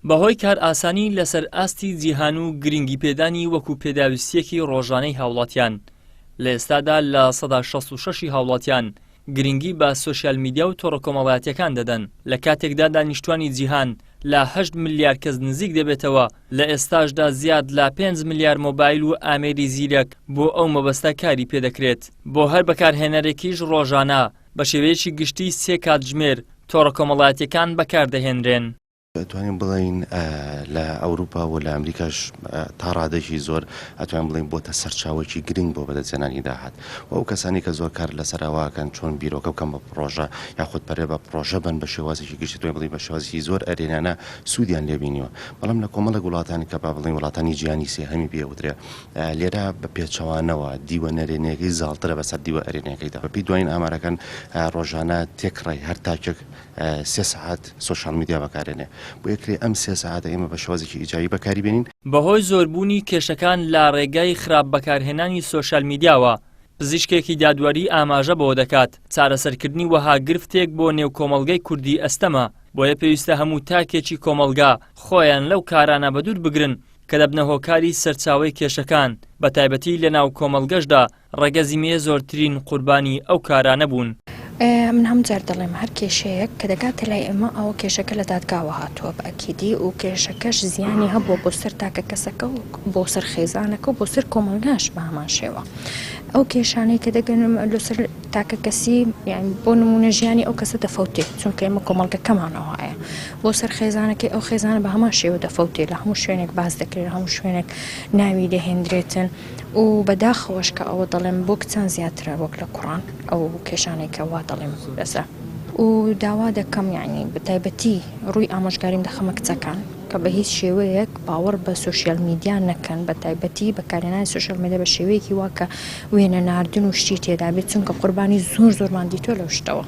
بەهۆی کار ئاسانی لەسەر ئاستی جیهان و گرنگی پێدانی وەکو پێداویستیەکی ڕۆژانەی هاوڵاتیان لە ئێستادا لە 166 هاوڵاتیان گرنگی بە سۆشیال میدیا و تۆڕە کۆمەڵایەتیەکان دەدەن لە کاتێکدا دانیشتوانی جیهان لە 8 ملیار کەس نزیک دەبێتەوە لە ئێستاشدا زیاد لە 5 ملیار مۆبایل و ئامێری زیرەک بۆ ئەو مەبەستە کاری پێدەکرێت بۆ هەر بەکارهێنەرێکیش ڕۆژانە بە شێوەیەکی گشتی 3 کاتژمێر تۆڕە کۆمەڵایەتیەکان بەکاردەهێنرێن. ئەتوانین بڵین لە ئەوروپا و لە ئەمریکاش تا ڕادێکی زۆر ئەتوانین بڵین بۆتە سەرچاوێکی گرنگ بۆ بەدەستهێنانی داهات و ئەو کەسانی کە زۆر کار لەسەرەوەکەن چۆن بیرۆکە بکەم بە پرۆژە یاخود پەرێ بە پرۆژە بن بە شێوازێکی گشتی توانین بڵین بە شێوازی زۆر ئەرێنانە سوودیان لێبینیوە. بەڵام لە کۆمەڵە وڵاتانی کە با بڵین وڵاتانی جیهانی سێهەمی پێوترێ لێرە بە پێچەوانەوە دیوە نەرێنەکەی زاڵترە بەسەر دیوە ئەرێنەکەیدا بەپی دوایین ئامارەکان ڕۆژانە تێکڕای هەر تاکێک 3 ساعت سوشال میدیا بەکارێنێ بۆ یەکرێ ئەم 3 ساعتە ئێمە بە شێوازێکی ئیجابی بەکاری بێنین. بەهۆی زۆربوونی کێشەکان لە ڕێگای خراپ بەکارهێنانی سۆشال میدیاوە پزیشکێکی دادوەری ئاماژە بۆ دەکات چارەسەرکردنی وەها گرفتێک بۆ نێو کۆمەڵگەی کوردی ئەستەمە بۆیە پێویستە هەموو تاکێکی کۆمەلگا خۆیان لەو کارانە بەدوور بگرن کە دەبنە هۆکاری سەرچاوەی کێشەکان بە تایبەتی لە ناو کۆمەلگەشدا ڕێگەزیمێ زۆرترین قوربانی ئەو کارانە بوون. من هەمجار دەڵێم هەر کێشەیەک کە دەگاتە لای ئێمە ئەوە کێشەکە لە دادگاوە هاتووە بە ئەکیدی و کێشەکەش زیانی هەبووە بۆ سەر تاکە کەسەکە و بۆ سەر خێزانەکە و بۆ سەر کۆمەلگاش بە هەمان شێوە. ئەو کێشانەی کە دەگەنم لەسەر تاکە کەسی یان بۆ نمونە ژیانی ئەو کەسە دەفەوتێ چونکە ئێمە کۆمەڵگەکەمانەوە هەیە بۆ سەر خێزانەکەی ئەو خێزانە بە هەمان شێوە دەفەوتێ لە هەموو شوێنێک باز دەکرێت هەموو شوێنێک ناوی دەهێنرێتن و بەداخەوەش کە ئەوە دەڵێم بۆ کچان زیاترە وەک لە کوڕان ئەو کێشانێک کە وا دەڵێم لەسەر و داوا دەکەم یعنی بەتایبەتی ڕووی ئامۆژگاریم دەخەمە کچەکان کە بە هیچ شێوەیەک باوەڕ بە سۆشیال میدیا نەکەن بەتایبەتی بەکارهێنانی سۆشیال میدیا بە شێوەیەکی واکە وێنە ناردن و شتی تێدا بێت چونکە قوربانی زۆرمان دیتۆ لەو شتەوە.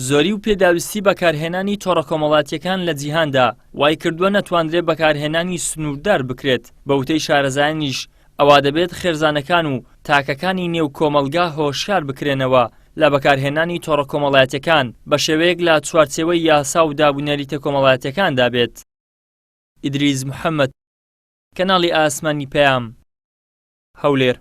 زۆری و پێداویستی بەکارهێنانی تۆڕە کۆمەڵایەتیەکان لە جیهاندا وای کردووە نەتوانرێت بەکارهێنانی سنووردار بکرێت بە وتەی شارەزایانیش ئەوا دەبێت خێرزانەکان و تاکەکانی نێو کۆمەلگا هۆشیار بکرێنەوە لە بەکارهێنانی تۆڕە کۆمەڵایەتیەکان بە شێوەیەک لە چوارچێوەی یاسا و دابوونەریتە کۆمەڵایەتیەکاندا بێت. ئیدریس محەممەد، کەناڵی ئاسمانی پەیام، هەولێر.